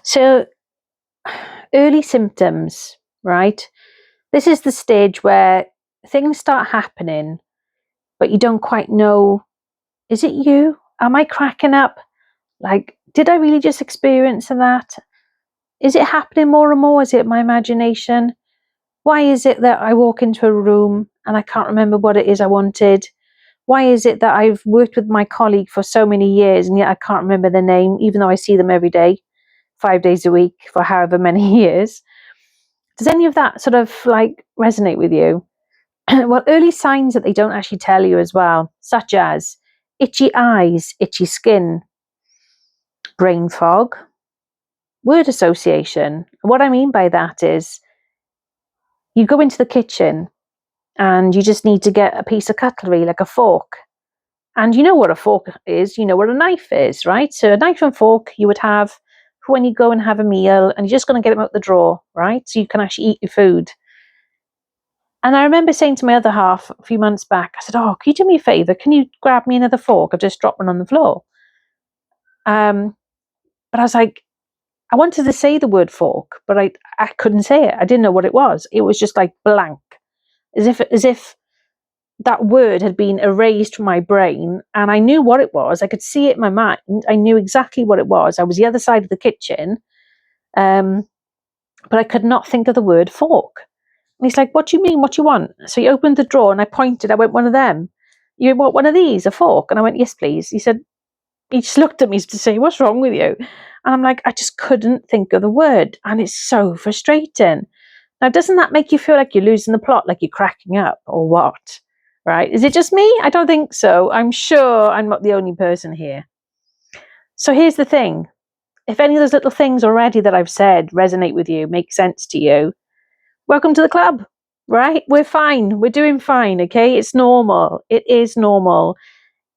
So early symptoms, right? This is the stage where things start happening, but you don't quite know, is it you? Am I cracking up? Like, did I really just experience that? Is it happening more and more? Is it my imagination? Why is it that I walk into a room and I can't remember what it is I wanted? Why is it that I've worked with my colleague for so many years and yet I can't remember their name, even though I see them every day, 5 days a week for however many years? Does any of that sort of like resonate with you? Well, early signs that they don't actually tell you as well, such as itchy eyes, itchy skin, brain fog, word association. What I mean by that is you go into the kitchen and you just need to get a piece of cutlery, like a fork. And you know what a fork is, you know what a knife is, right? So a knife and fork you would have when you go and have a meal and you're just going to get them out the drawer, right? So you can actually eat your food. And I remember saying to my other half a few months back, I said, "Oh, can you do me a favour? Can you grab me another fork? I've just dropped one on the floor." But I was like, I wanted to say the word fork, but I couldn't say it. I didn't know what it was. It was just like blank, as if that word had been erased from my brain. And I knew what it was. I could see it in my mind. I knew exactly what it was. I was the other side of the kitchen, but I could not think of the word fork. And he's like, "What do you mean? What do you want?" So he opened the drawer and I pointed. I went, "One of them. You want one of these, a fork?" And I went, "Yes, please." He said, he just looked at me to say, "What's wrong with you?" And I'm like, I just couldn't think of the word. And it's so frustrating. Now, doesn't that make you feel like you're losing the plot, like you're cracking up or what? Right? Is it just me? I don't think so. I'm sure I'm not the only person here. So here's the thing. If any of those little things already that I've said resonate with you, make sense to you, welcome to the club, right? We're fine. We're doing fine, okay? It's normal. It is normal.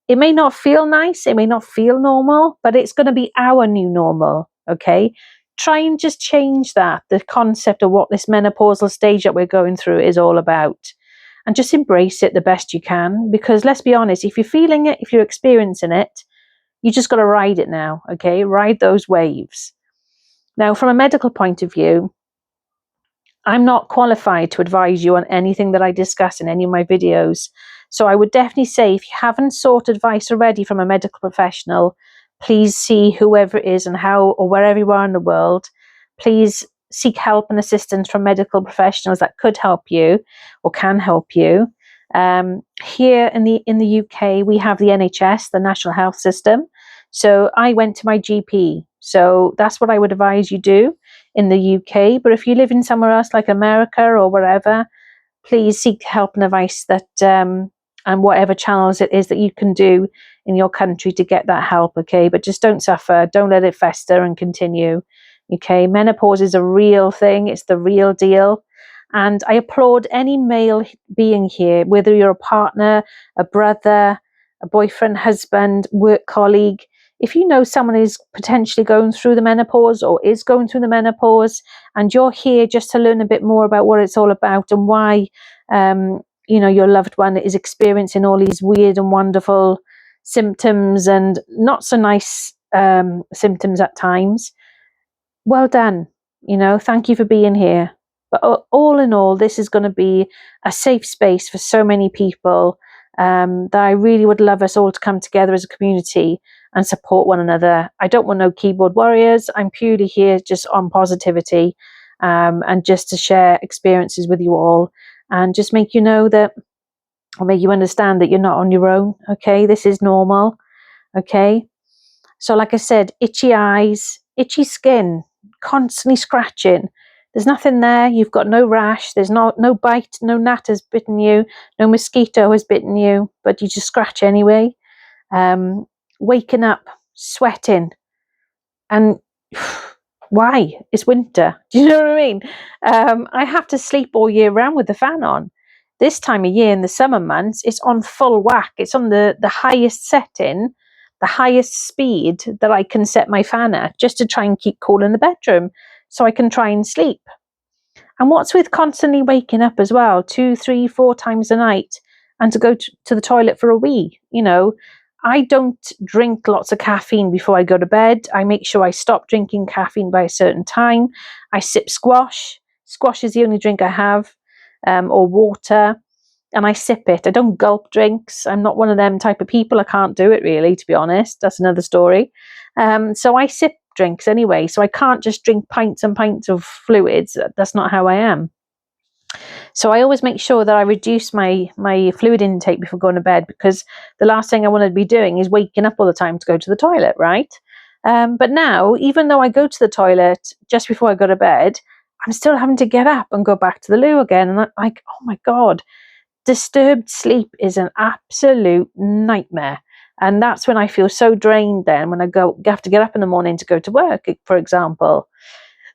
It may not feel nice. It may not feel normal, but it's going to be our new normal, okay? Try and just change that, the concept of what this menopausal stage that we're going through is all about. And just embrace it the best you can. Because let's be honest, if you're feeling it, if you're experiencing it, you just got to ride it now, okay? Ride those waves. Now, from a medical point of view, I'm not qualified to advise you on anything that I discuss in any of my videos. So I would definitely say, if you haven't sought advice already from a medical professional, please see whoever it is and how, or wherever you are in the world, please seek help and assistance from medical professionals that could help you or can help you. Here in the UK, we have the NHS, the National Health System. So I went to my GP. So that's what I would advise you do in the UK. But if you live in somewhere else like America or wherever, please seek help and advice that and whatever channels it is that you can do in your country to get that help, okay? But just don't suffer. Don't let it fester and continue, okay? Menopause is a real thing. It's the real deal. And I applaud any male being here, whether you're a partner, a brother, a boyfriend, husband, work colleague. If you know someone is potentially going through the menopause or is going through the menopause, and you're here just to learn a bit more about what it's all about and why your loved one is experiencing all these weird and wonderful symptoms and not so nice symptoms at times, well done. Thank you for being here. But all in all, this is going to be a safe space for so many people that I really would love us all to come together as a community and support one another. I don't want no keyboard warriors. I'm purely here just on positivity and just to share experiences with you all and just make you know that, or make you understand that you're not on your own, okay? This is normal, okay? So like I said, itchy eyes, itchy skin, constantly scratching. There's nothing there. You've got no rash. There's no bite. No gnat has bitten you. No mosquito has bitten you, but you just scratch anyway. Waking up, sweating. And why? It's winter. Do you know what I mean? I have to sleep all year round with the fan on. This time of year in the summer months, it's on full whack. It's on the highest setting, the highest speed that I can set my fan at, just to try and keep cool in the bedroom so I can try and sleep. And what's with constantly waking up as well, 2, 3, 4 times a night, and to go to the toilet for a wee? I don't drink lots of caffeine before I go to bed. I make sure I stop drinking caffeine by a certain time. I sip squash. Squash is the only drink I have, or water, and I sip it. I don't gulp drinks. I'm not one of them type of people. I can't do it really, to be honest. That's another story. So I sip drinks anyway. So I can't just drink pints and pints of fluids. That's not how I am. So I always make sure that I reduce my fluid intake before going to bed, because the last thing I want to be doing is waking up all the time to go to the toilet, right? But now, even though I go to the toilet just before I go to bed, I'm still having to get up and go back to the loo again. And I'm like, oh my God, disturbed sleep is an absolute nightmare. And that's when I feel so drained then, when I have to get up in the morning to go to work, for example.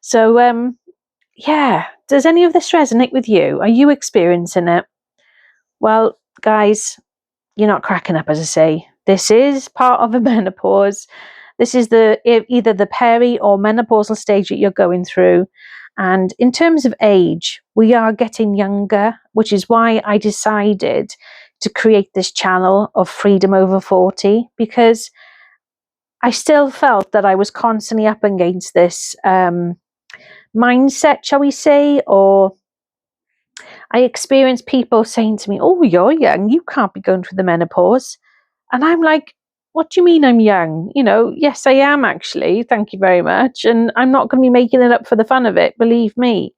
So, yeah, does any of this resonate with you? Are you experiencing it? Well, guys, you're not cracking up, as I say. This is part of a menopause. This is either the peri or menopausal stage that you're going through. And in terms of age, we are getting younger, which is why I decided to create this channel of Freedom Over 40, because I still felt that I was constantly up against this mindset, shall we say, or I experienced people saying to me, oh, you're young, you can't be going through the menopause. And I'm like, what do you mean I'm young? Yes, I am actually. Thank you very much. And I'm not going to be making it up for the fun of it. Believe me.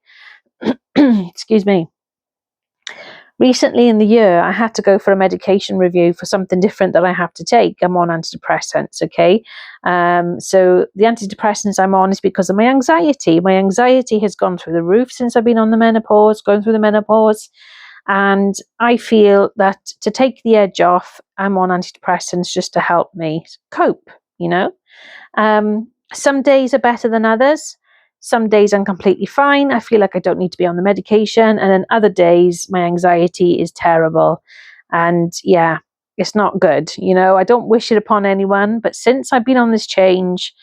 Excuse me. Recently in the year, I had to go for a medication review for something different that I have to take. I'm on antidepressants, okay? So the antidepressants I'm on is because of my anxiety. My anxiety has gone through the roof since I've been on going through the menopause. And I feel that to take the edge off, I'm on antidepressants just to help me cope, Some days are better than others. Some days I'm completely fine. I feel like I don't need to be on the medication. And then other days, my anxiety is terrible. And yeah, it's not good. I don't wish it upon anyone. But since I've been on this change,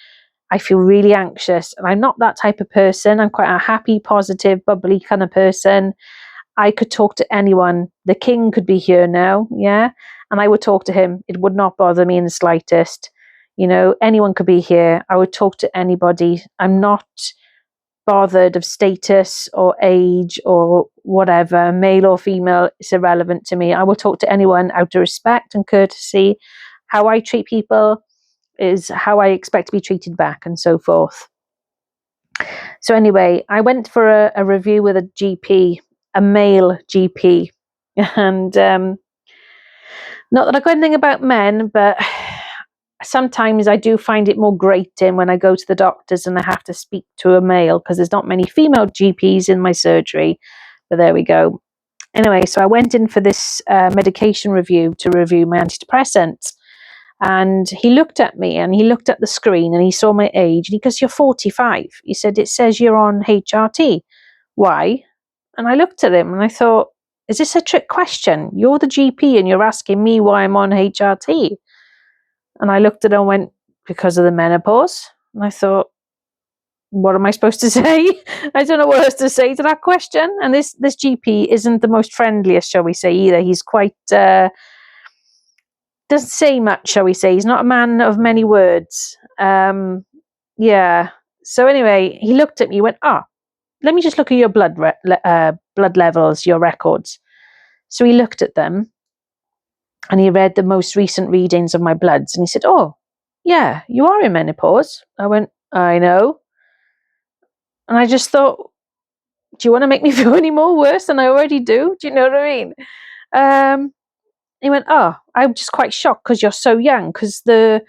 I feel really anxious. And I'm not that type of person. I'm quite a happy, positive, bubbly kind of person. I could talk to anyone. The king could be here now, yeah? And I would talk to him. It would not bother me in the slightest. Anyone could be here. I would talk to anybody. I'm not bothered of status or age or whatever, male or female. It's irrelevant to me. I will talk to anyone out of respect and courtesy. How I treat people is how I expect to be treated back, and so forth. So anyway, I went for a review with a GP, a male GP. And not that I got anything about men, but sometimes I do find it more grating when I go to the doctors and I have to speak to a male, because there's not many female GPs in my surgery. But there we go. Anyway, so I went in for this medication review to review my antidepressants. And he looked at me and he looked at the screen and he saw my age. And he goes, you're 45. He said, it says you're on HRT. Why? And I looked at him and I thought, is this a trick question? You're the GP and you're asking me why I'm on HRT. And I looked at him and went, because of the menopause. And I thought, what am I supposed to say? I don't know what else to say to that question. And this GP isn't the most friendliest, shall we say, either. He's quite, doesn't say much, shall we say. He's not a man of many words. Yeah. So anyway, he looked at me, went, let me just look at your blood levels, your records. So he looked at them and he read the most recent readings of my bloods. And he said, oh, yeah, you are in menopause. I went, I know. And I just thought, do you want to make me feel any more worse than I already do? Do you know what I mean? He went, I'm just quite shocked because you're so young, because the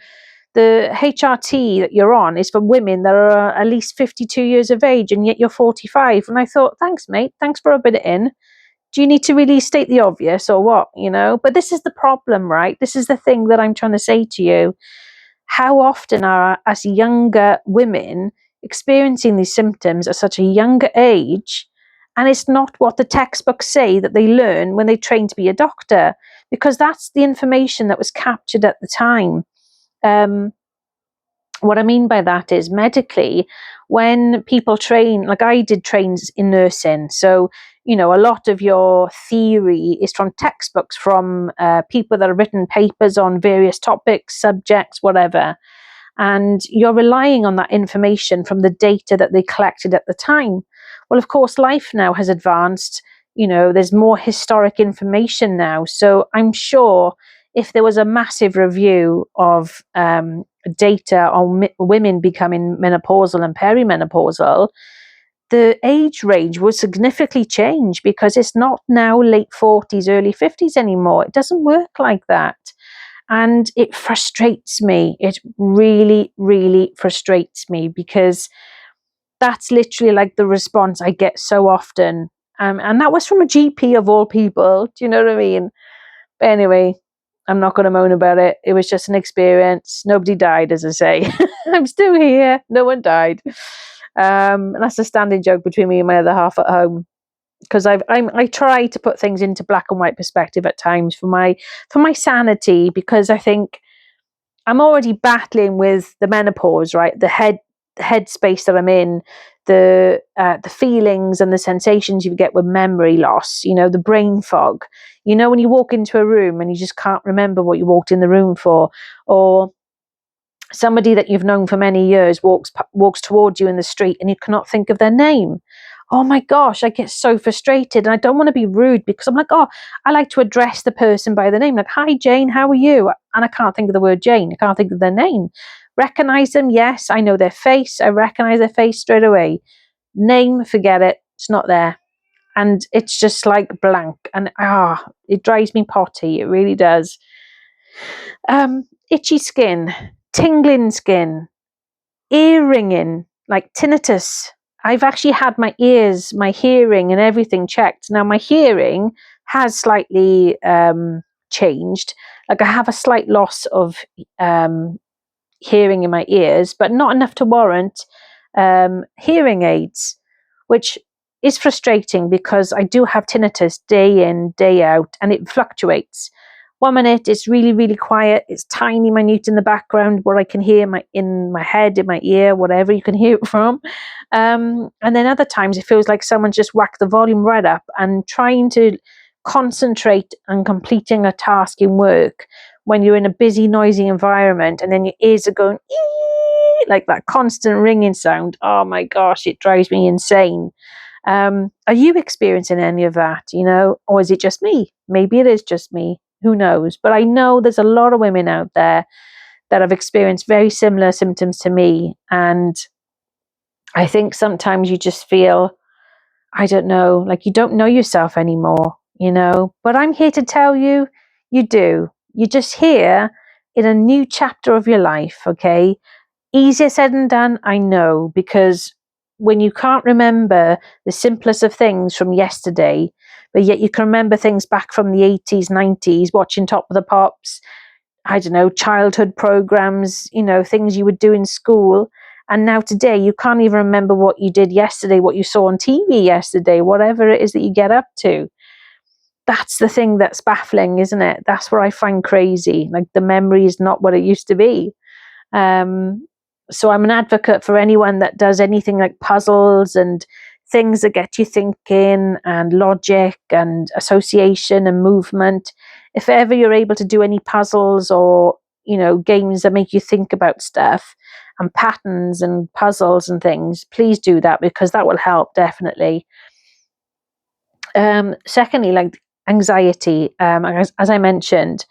HRT that you're on is for women that are at least 52 years of age, and yet you're 45. And I thought, thanks, mate. Thanks for rubbing it in. Do you need to really state the obvious or what, But this is the problem, right? This is the thing that I'm trying to say to you. How often are us younger women experiencing these symptoms at such a younger age? And it's not what the textbooks say that they learn when they train to be a doctor, because that's the information that was captured at the time. What I mean by that is medically, when people train, like I did trains in nursing, so a lot of your theory is from textbooks, from people that have written papers on various topics, subjects, whatever, and you're relying on that information from the data that they collected at the time. Well, of course, life now has advanced. There's more historic information now, so I'm sure if there was a massive review of data on women becoming menopausal and perimenopausal, the age range would significantly change, because it's not now late 40s, early 50s anymore. It doesn't work like that. And it frustrates me. It really, really frustrates me, because that's literally like the response I get so often. And that was from a GP of all people. Do you know what I mean? But anyway, I'm not going to moan about it. It was just an experience. Nobody died, as I say. I'm still here. No one died. And that's a standing joke between me and my other half at home, because I try to put things into black and white perspective at times for my sanity, because I think I'm already battling with the menopause, right? The headspace that I'm in, the feelings and the sensations you get with memory loss, the brain fog. When you walk into a room and you just can't remember what you walked in the room for, or somebody that you've known for many years walks towards you in the street and you cannot think of their name. Oh my gosh, I get so frustrated, and I don't want to be rude, because I'm like, oh, I like to address the person by the name, like, hi Jane, how are you? And I can't think of the word Jane. I can't think of their name. Recognize them, yes, I know their face. I recognize their face straight away. Name, forget it. It's not there. And it's just like blank. And it drives me potty. It really does. Itchy skin, tingling skin, ear ringing, like tinnitus. I've actually had my ears, my hearing and everything checked. Now my hearing has slightly changed. Like I have a slight loss of hearing in my ears, but not enough to warrant hearing aids, which is frustrating, because I do have tinnitus day in, day out, and it fluctuates. 1 minute it's really, really quiet, it's tiny, minute in the background where I can hear in my head, in my ear, whatever you can hear it from. And then other times it feels like someone's just whacked the volume right up, and trying to concentrate on completing a task in work when you're in a busy, noisy environment, and then your ears are going like that constant ringing sound. Oh my gosh, it drives me insane. Are you experiencing any of that, or is it just me? Maybe it is just me. Who knows? But I know there's a lot of women out there that have experienced very similar symptoms to me. And I think sometimes you just feel, I don't know, like you don't know yourself anymore, But I'm here to tell you, you do. You're just here in a new chapter of your life, okay? Easier said than done, I know, because when you can't remember the simplest of things from yesterday, but yet you can remember things back from the 80s, 90s, watching Top of the Pops, I don't know, childhood programs, things you would do in school. And now today, you can't even remember what you did yesterday, what you saw on TV yesterday, whatever it is that you get up to. That's the thing that's baffling, isn't it? That's what I find crazy. Like the memory is not what it used to be. So I'm an advocate for anyone that does anything like puzzles and things that get you thinking, and logic and association and movement. If ever you're able to do any puzzles or games that make you think about stuff and patterns and puzzles and things, please do that, because that will help definitely. Secondly, like anxiety, as I mentioned,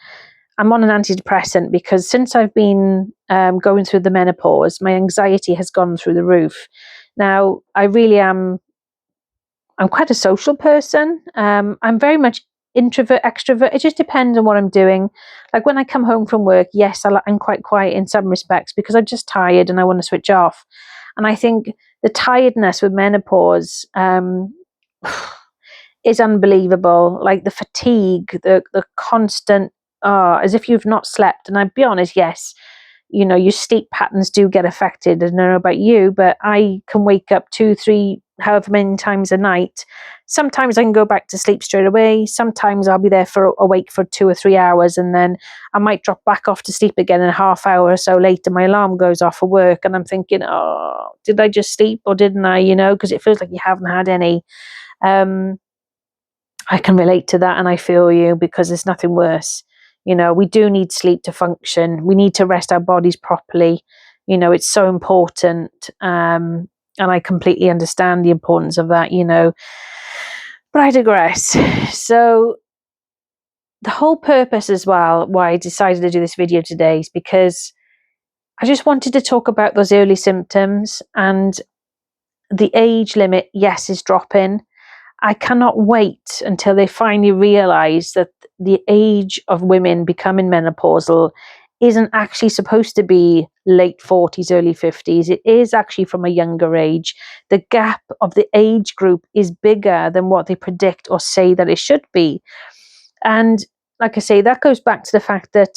I'm on an antidepressant because since I've been going through the menopause, my anxiety has gone through the roof. Now, I'm quite a social person. I'm very much introvert, extrovert. It just depends on what I'm doing. Like when I come home from work, yes, I'm quite quiet in some respects because I'm just tired and I want to switch off. And I think the tiredness with menopause is unbelievable. Like the fatigue, the constant, as if you've not slept. And I'd be honest, yes, your sleep patterns do get affected. I don't know about you, but I can wake up 2, 3, however many times a night, sometimes I can go back to sleep straight away. Sometimes I'll be there for awake for 2 or 3 hours, and then I might drop back off to sleep again, and a half hour or so later my alarm goes off for work, and I'm thinking, oh, did I just sleep or didn't I? Because it feels like you haven't had any. I can relate to that, and I feel you, because there's nothing worse. We do need sleep to function. We need to rest our bodies properly. It's so important. And I completely understand the importance of that, But I digress. So the whole purpose as well, why I decided to do this video today, is because I just wanted to talk about those early symptoms, and the age limit, yes, is dropping. I cannot wait until they finally realize that the age of women becoming menopausal isn't actually supposed to be late 40s, early 50s. It is actually from a younger age. The gap of the age group is bigger than what they predict or say that it should be. And like I say, that goes back to the fact that,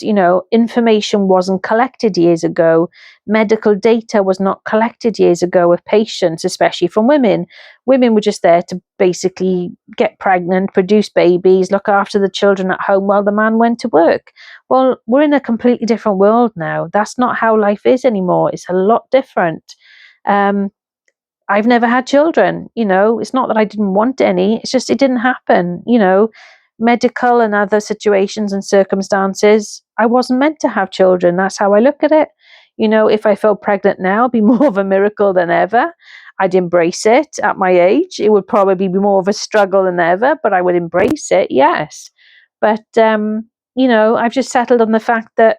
information wasn't collected years ago. Medical data was not collected years ago of patients, especially from women. Women were just there to basically get pregnant, produce babies, look after the children at home while the man went to work. Well, we're in a completely different world now. That's not how life is anymore. It's a lot different. I've never had children, it's not that I didn't want any, it's just it didn't happen, medical and other situations and circumstances. I wasn't meant to have children. That's how I look at it. If I felt pregnant now, it'd be more of a miracle than ever. I'd embrace it at my age. It would probably be more of a struggle than ever, but I would embrace it, yes. But, I've just settled on the fact that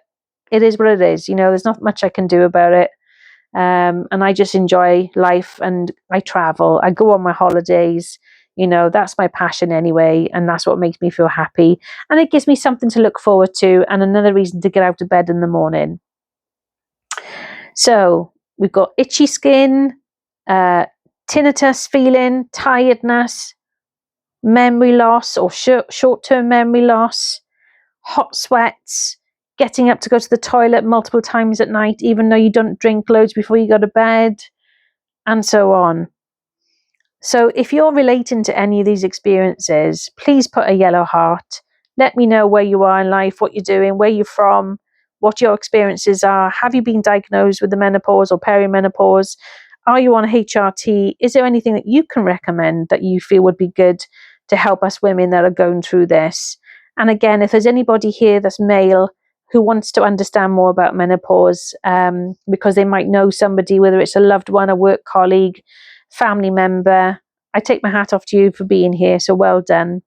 it is what it is. There's not much I can do about it. And I just enjoy life, and I travel, I go on my holidays, that's my passion anyway, and that's what makes me feel happy, and it gives me something to look forward to and another reason to get out of bed in the morning. So we've got itchy skin, tinnitus feeling, tiredness, memory loss or short-term memory loss, hot sweats, getting up to go to the toilet multiple times at night, even though you don't drink loads before you go to bed, and so on. So if you're relating to any of these experiences, please put a yellow heart. Let me know where you are in life, what you're doing, where you're from, what your experiences are. Have you been diagnosed with the menopause or perimenopause? Are you on HRT? Is there anything that you can recommend that you feel would be good to help us women that are going through this? And again, if there's anybody here that's male who wants to understand more about menopause, because they might know somebody, whether it's a loved one, a work colleague, family member, I take my hat off to you for being here, so well done.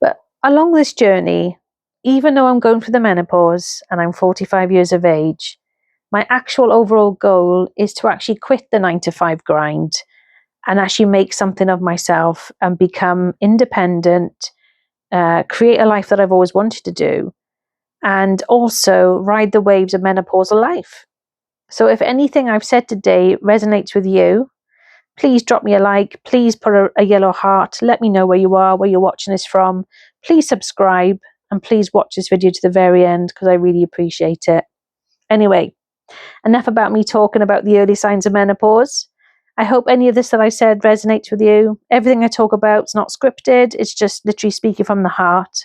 But along this journey, even though I'm going through the menopause and I'm 45 years of age, my actual overall goal is to actually quit the 9-to-5 grind and actually make something of myself and become independent, create a life that I've always wanted to do, and also ride the waves of menopausal life. So if anything I've said today resonates with you, please drop me a like, please put a yellow heart, let me know where you are, where you're watching this from, please subscribe, and please watch this video to the very end, because I really appreciate it. Anyway, enough about me talking about the early signs of menopause. I hope any of this that I said resonates with you. Everything I talk about is not scripted, it's just literally speaking from the heart.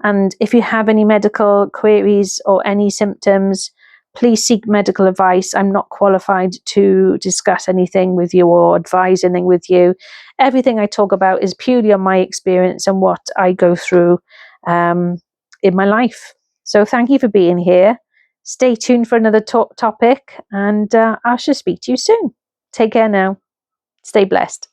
And if you have any medical queries or any symptoms, please seek medical advice. I'm not qualified to discuss anything with you or advise anything with you. Everything I talk about is purely on my experience and what I go through in my life. So thank you for being here. Stay tuned for another topic, and I shall speak to you soon. Take care now. Stay blessed.